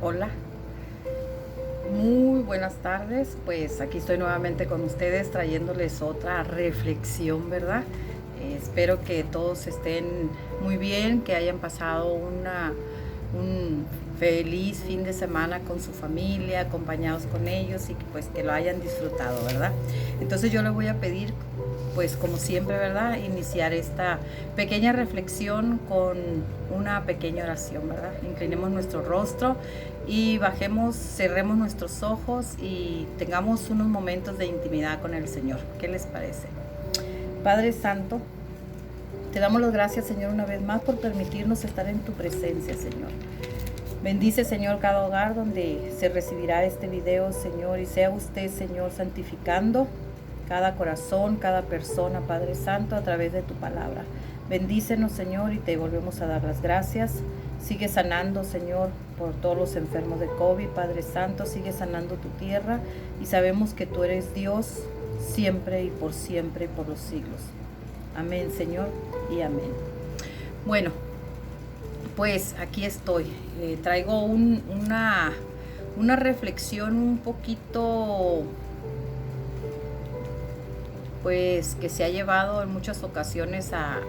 Hola, muy buenas tardes. Pues aquí estoy nuevamente con ustedes trayéndoles otra reflexión, ¿verdad? Espero que todos estén muy bien, que hayan pasado un feliz fin de semana con su familia, acompañados con ellos y que pues que lo hayan disfrutado, ¿verdad? Entonces yo les voy a pedir, pues como siempre, ¿verdad? Iniciar esta pequeña reflexión con una pequeña oración, ¿verdad? Inclinemos nuestro rostro y bajemos, cerremos nuestros ojos y tengamos unos momentos de intimidad con el Señor. ¿Qué les parece? Padre Santo, te damos las gracias, Señor, una vez más por permitirnos estar en tu presencia, Señor. Bendice, Señor, cada hogar donde se recibirá este video, Señor, y sea usted, Señor, santificando cada corazón, cada persona, Padre Santo, a través de tu palabra. Bendícenos, Señor, y te volvemos a dar las gracias. Sigue sanando, Señor, por todos los enfermos de COVID, Padre Santo. Sigue sanando tu tierra y sabemos que tú eres Dios siempre y por los siglos. Amén, Señor, y amén. Bueno, pues aquí estoy. Traigo una reflexión un poquito, pues, que se ha llevado en muchas ocasiones a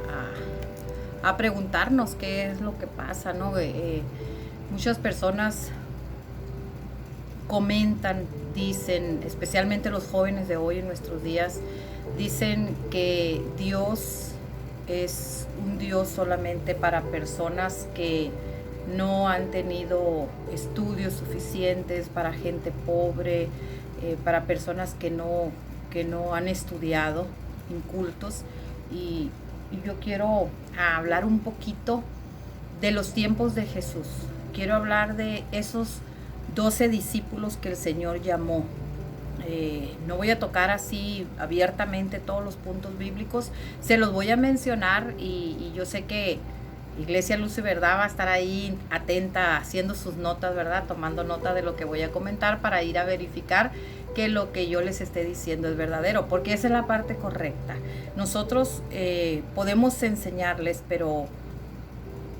preguntarnos qué es lo que pasa, ¿no? Muchas personas comentan, dicen, especialmente los jóvenes de hoy en nuestros días, dicen que Dios es un Dios solamente para personas que no han tenido estudios suficientes, para gente pobre, para personas que no han estudiado, incultos. Y yo quiero hablar un poquito de los tiempos de Jesús. Quiero hablar de esos 12 discípulos que el Señor llamó. No voy a tocar así abiertamente todos los puntos bíblicos, se los voy a mencionar y yo sé que Iglesia Luz y Verdad va a estar ahí atenta, haciendo sus notas, ¿verdad? Tomando nota de lo que voy a comentar para ir a verificar que lo que yo les esté diciendo es verdadero, porque esa es la parte correcta. Nosotros podemos enseñarles, pero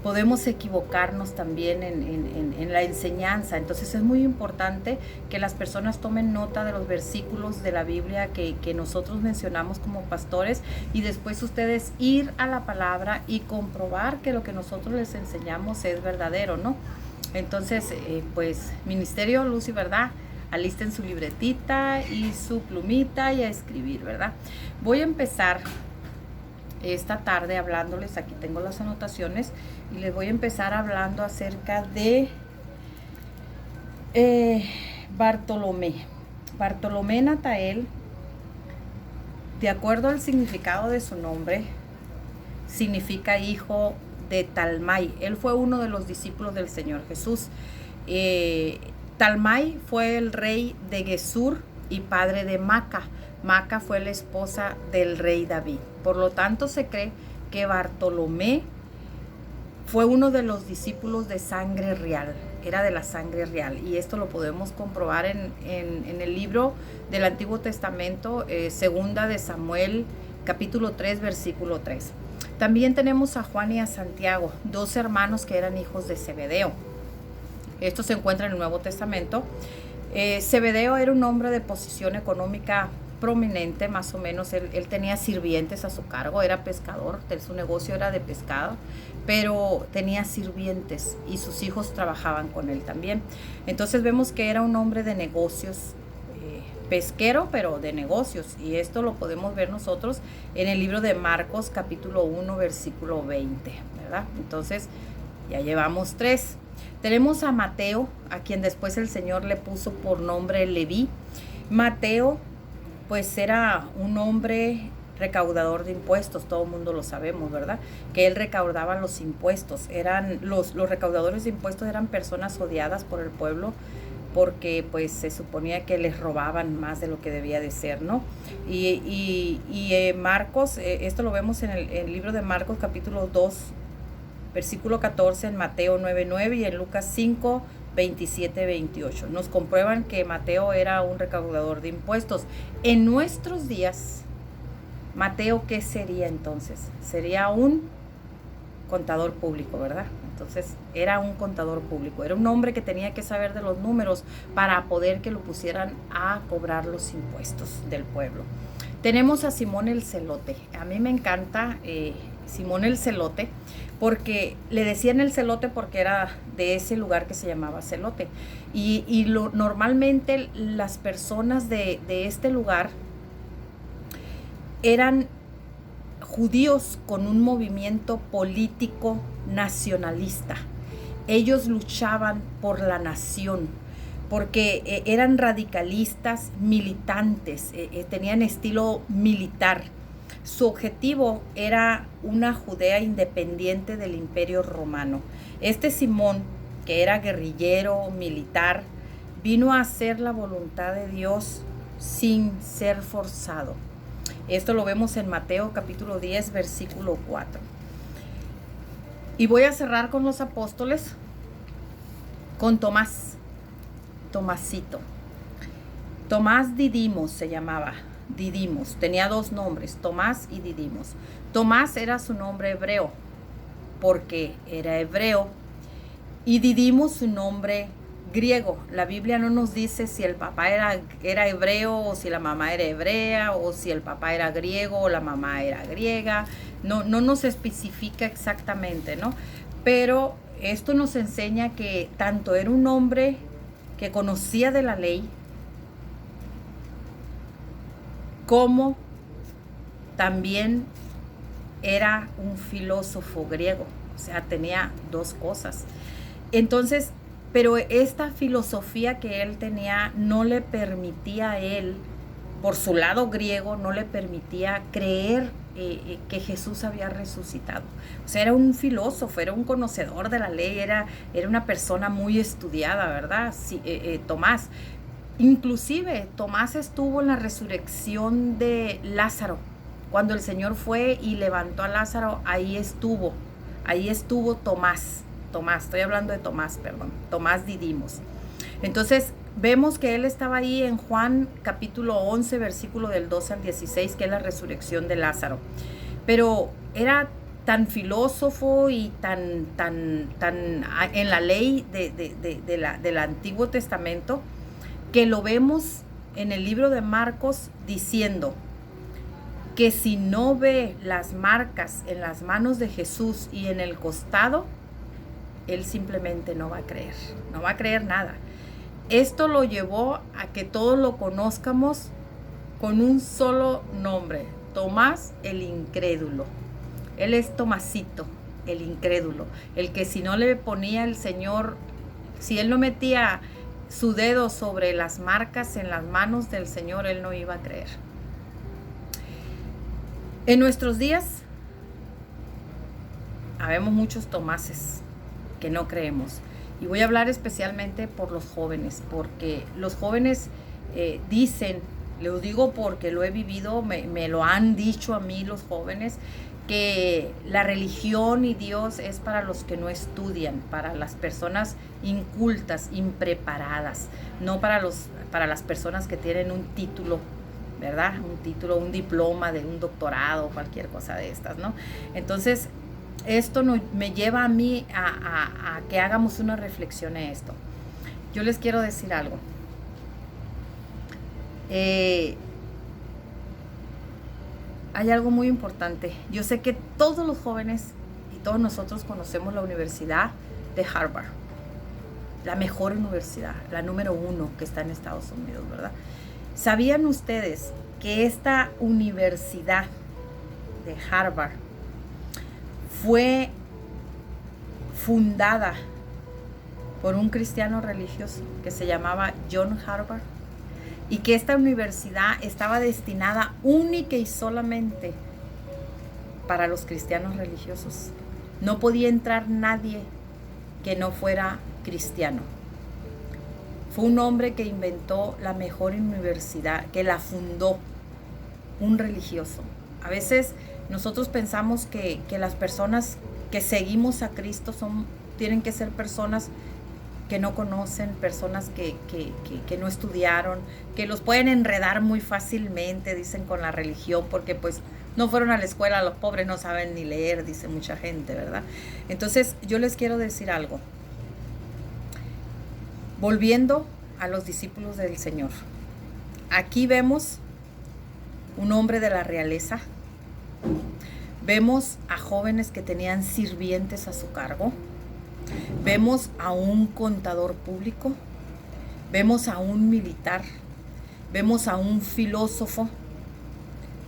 podemos equivocarnos también en la enseñanza. Entonces es muy importante que las personas tomen nota de los versículos de la Biblia que nosotros mencionamos como pastores y después ustedes ir a la palabra y comprobar que lo que nosotros les enseñamos es verdadero, ¿no? Entonces, pues, Ministerio Luz y Verdad, alisten su libretita y su plumita y a escribir, ¿verdad? Voy a empezar esta tarde hablándoles, aquí tengo las anotaciones, y les voy a empezar hablando acerca de Bartolomé. Bartolomé Natael, de acuerdo al significado de su nombre, significa hijo de Talmai. Él fue uno de los discípulos del Señor Jesús. Talmai fue el rey de Gesur y padre de Maca. Maca fue la esposa del rey David. Por lo tanto, se cree que Bartolomé fue uno de los discípulos de sangre real, era de la sangre real. Y esto lo podemos comprobar en el libro del Antiguo Testamento, segunda de Samuel, capítulo 3, versículo 3. También tenemos a Juan y a Santiago, dos hermanos que eran hijos de Zebedeo. Esto se encuentra en el Nuevo Testamento. Zebedeo era un hombre de posición económica prominente, más o menos. Él tenía sirvientes a su cargo, era pescador, su negocio era de pescado, pero tenía sirvientes y sus hijos trabajaban con él también. Entonces vemos que era un hombre de negocios, pesquero, pero de negocios, y esto lo podemos ver nosotros en el libro de Marcos, capítulo 1, versículo 20, ¿verdad? Entonces ya llevamos 3. Tenemos a Mateo, a quien después el Señor le puso por nombre Leví. Mateo, pues, era un hombre recaudador de impuestos, todo el mundo lo sabemos, ¿verdad? Que él recaudaba los impuestos. Eran los recaudadores de impuestos eran personas odiadas por el pueblo, porque pues se suponía que les robaban más de lo que debía de ser, ¿no? Y Marcos, esto lo vemos en el libro de Marcos, capítulo 2, versículo 14, en Mateo 9:9 y en Lucas 5, 27, 28. Nos comprueban que Mateo era un recaudador de impuestos. En nuestros días, Mateo, ¿qué sería entonces? Sería un contador público, ¿verdad? Entonces era un contador público, era un hombre que tenía que saber de los números para poder que lo pusieran a cobrar los impuestos del pueblo. Tenemos a Simón el Celote. A mí me encanta Simón el Celote, porque le decían el Celote porque era de ese lugar que se llamaba Celote. Normalmente las personas de este lugar eran judíos con un movimiento político nacionalista. Ellos luchaban por la nación, porque eran radicalistas militantes, tenían estilo militar. Su objetivo era una Judea independiente del Imperio Romano. Este Simón, que era guerrillero, militar, vino a hacer la voluntad de Dios sin ser forzado. Esto lo vemos en Mateo capítulo 10, versículo 4. Y voy a cerrar con los apóstoles, con Tomasito. Tomás Didimos se llamaba. Didimos, tenía dos nombres, Tomás y Didimos. Tomás era su nombre hebreo, porque era hebreo, y Didimos su nombre griego. La Biblia no nos dice si el papá era hebreo, o si la mamá era hebrea, o si el papá era griego o la mamá era griega. No nos especifica exactamente, ¿no? Pero esto nos enseña que tanto era un hombre que conocía de la ley, como también era un filósofo griego. O sea, tenía dos cosas. Entonces, pero esta filosofía que él tenía no le permitía a él, por su lado griego, no le permitía creer que Jesús había resucitado. O sea, era un filósofo, era un conocedor de la ley, era una persona muy estudiada, ¿verdad? Sí, Tomás. Inclusive Tomás estuvo en la resurrección de Lázaro. Cuando el Señor fue y levantó a Lázaro, ahí estuvo Tomás, estoy hablando de Tomás, perdón, Tomás Didimos. Entonces vemos que él estaba ahí en Juan capítulo 11, versículo del 12 al 16, que es la resurrección de Lázaro. Pero era tan filósofo y tan en la ley del Antiguo Testamento, que lo vemos en el libro de Marcos diciendo que si no ve las marcas en las manos de Jesús y en el costado, él simplemente no va a creer nada. Esto lo llevó a que todos lo conozcamos con un solo nombre, Tomás el incrédulo. Él es Tomasito, el incrédulo, el que si no le ponía el Señor, si él no metía su dedo sobre las marcas en las manos del Señor, él no iba a creer. En nuestros días habemos muchos Tomases que no creemos, y voy a hablar especialmente por los jóvenes, porque los jóvenes dicen, lo digo porque lo he vivido, me lo han dicho a mí los jóvenes, que la religión y Dios es para los que no estudian, para las personas incultas, impreparadas, no para las personas que tienen un título, ¿verdad? Un título, un diploma de un doctorado, cualquier cosa de estas, ¿no? Entonces, esto me lleva a mí a que hagamos una reflexión en esto. Yo les quiero decir algo. Hay algo muy importante. Yo sé que todos los jóvenes y todos nosotros conocemos la Universidad de Harvard, la mejor universidad, la número 1 que está en Estados Unidos, ¿verdad? ¿Sabían ustedes que esta universidad de Harvard fue fundada por un cristiano religioso que se llamaba John Harvard? Y que esta universidad estaba destinada única y solamente para los cristianos religiosos. No podía entrar nadie que no fuera cristiano. Fue un hombre que inventó la mejor universidad, que la fundó un religioso. A veces nosotros pensamos que las personas que seguimos a Cristo tienen que ser personas que no conocen, personas que no estudiaron, que los pueden enredar muy fácilmente, dicen, con la religión, porque pues no fueron a la escuela, los pobres no saben ni leer, dice mucha gente, ¿verdad? Entonces, yo les quiero decir algo. Volviendo a los discípulos del Señor. Aquí vemos un hombre de la realeza. Vemos a jóvenes que tenían sirvientes a su cargo. Vemos a un contador público. Vemos a un militar. Vemos a un filósofo.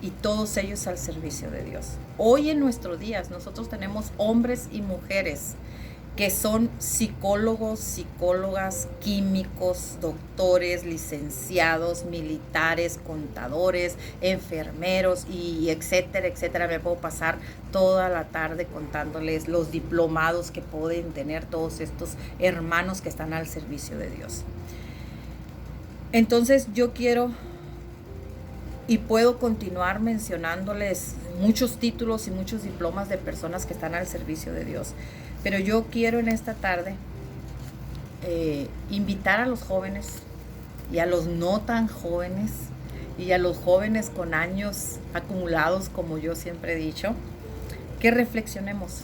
Y todos ellos al servicio de Dios. Hoy en nuestros días nosotros tenemos hombres y mujeres que son psicólogos, psicólogas, químicos, doctores, licenciados, militares, contadores, enfermeros y etcétera, etcétera. Me puedo pasar toda la tarde contándoles los diplomados que pueden tener todos estos hermanos que están al servicio de Dios. Entonces yo quiero y puedo continuar mencionándoles muchos títulos y muchos diplomas de personas que están al servicio de Dios. Pero yo quiero en esta tarde invitar a los jóvenes y a los no tan jóvenes y a los jóvenes con años acumulados, como yo siempre he dicho, que reflexionemos.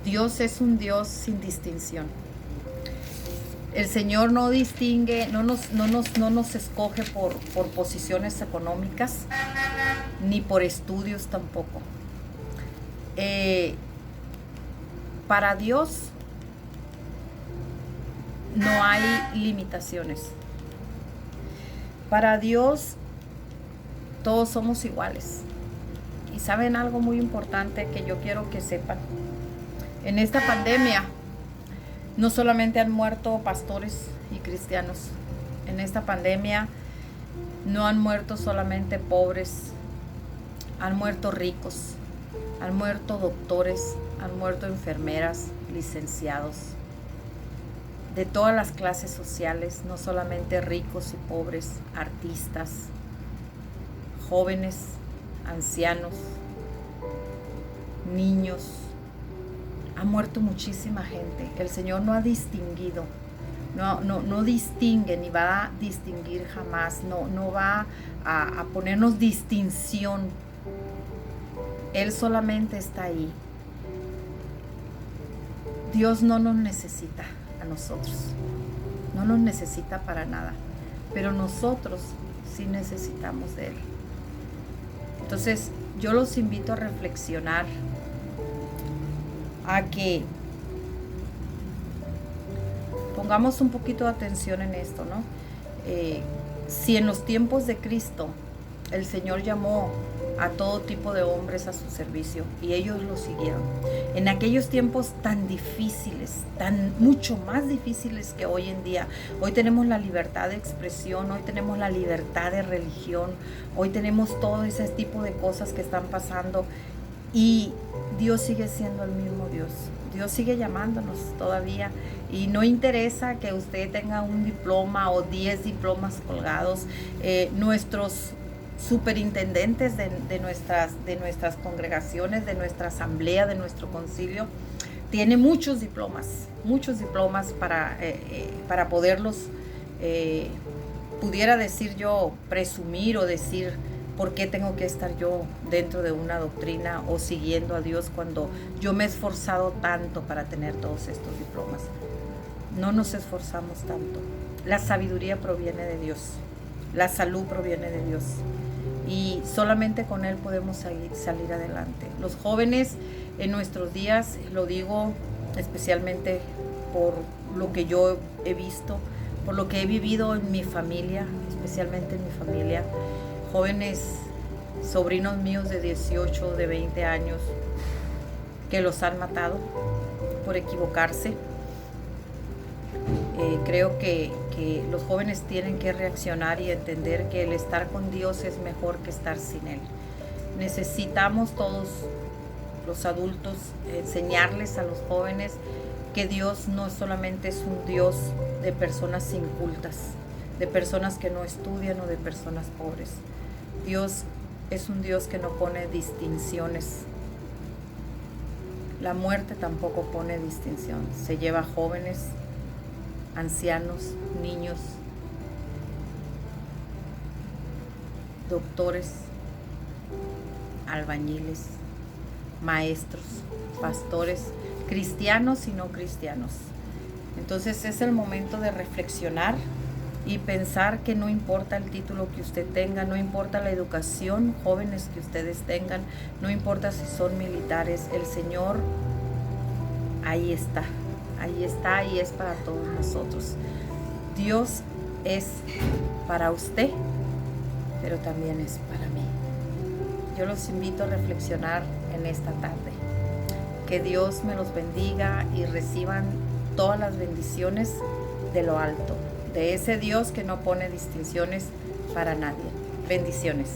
Dios es un Dios sin distinción. El Señor no distingue, no nos escoge por posiciones económicas, ni por estudios tampoco. Para Dios no hay limitaciones. Para Dios todos somos iguales. Y saben algo muy importante que yo quiero que sepan. En esta pandemia no solamente han muerto pastores y cristianos. En esta pandemia no han muerto solamente pobres. Han muerto ricos. Han muerto doctores. Han muerto enfermeras, licenciados. De todas las clases sociales, no solamente ricos y pobres, artistas, jóvenes, ancianos, niños. Ha muerto muchísima gente. El Señor no ha distinguido, no distingue ni va a distinguir jamás, no va a ponernos distinción. Él solamente está ahí. Dios no nos necesita a nosotros, no nos necesita para nada, pero nosotros sí necesitamos de Él. Entonces, yo los invito a reflexionar, a que pongamos un poquito de atención en esto, ¿no? Si en los tiempos de Cristo el Señor llamó a todo tipo de hombres a su servicio y ellos lo siguieron, en aquellos tiempos tan difíciles, mucho más difíciles que hoy en día. Hoy tenemos la libertad de expresión, hoy tenemos la libertad de religión, hoy tenemos todo ese tipo de cosas que están pasando y Dios sigue siendo el mismo Dios. Dios sigue llamándonos todavía y no interesa que usted tenga un diploma o 10 diplomas colgados. Nuestros superintendentes de nuestras congregaciones, de nuestra asamblea, de nuestro concilio, tiene muchos diplomas para poderlos, pudiera decir yo, presumir o decir por qué tengo que estar yo dentro de una doctrina o siguiendo a Dios cuando yo me he esforzado tanto para tener todos estos diplomas. No nos esforzamos tanto. La sabiduría proviene de Dios. La salud proviene de Dios. Y solamente con Él podemos salir adelante. Los jóvenes en nuestros días, lo digo especialmente por lo que yo he visto, por lo que he vivido en mi familia, especialmente en mi familia, jóvenes, sobrinos míos de 18, de 20 años, que los han matado por equivocarse. Creo que los jóvenes tienen que reaccionar y entender que el estar con Dios es mejor que estar sin Él. Necesitamos todos los adultos enseñarles a los jóvenes que Dios no solamente es un Dios de personas incultas, de personas que no estudian o de personas pobres. Dios es un Dios que no pone distinciones. La muerte tampoco pone distinción. Se lleva jóvenes, ancianos, niños, doctores, albañiles, maestros, pastores, cristianos y no cristianos. Entonces es el momento de reflexionar y pensar que no importa el título que usted tenga, no importa la educación, jóvenes que ustedes tengan, no importa si son militares, el Señor ahí está y es para todos nosotros. Dios es para usted, pero también es para mí. Yo los invito a reflexionar en esta tarde. Que Dios me los bendiga y reciban todas las bendiciones de lo alto, de ese Dios que no pone distinciones para nadie. Bendiciones.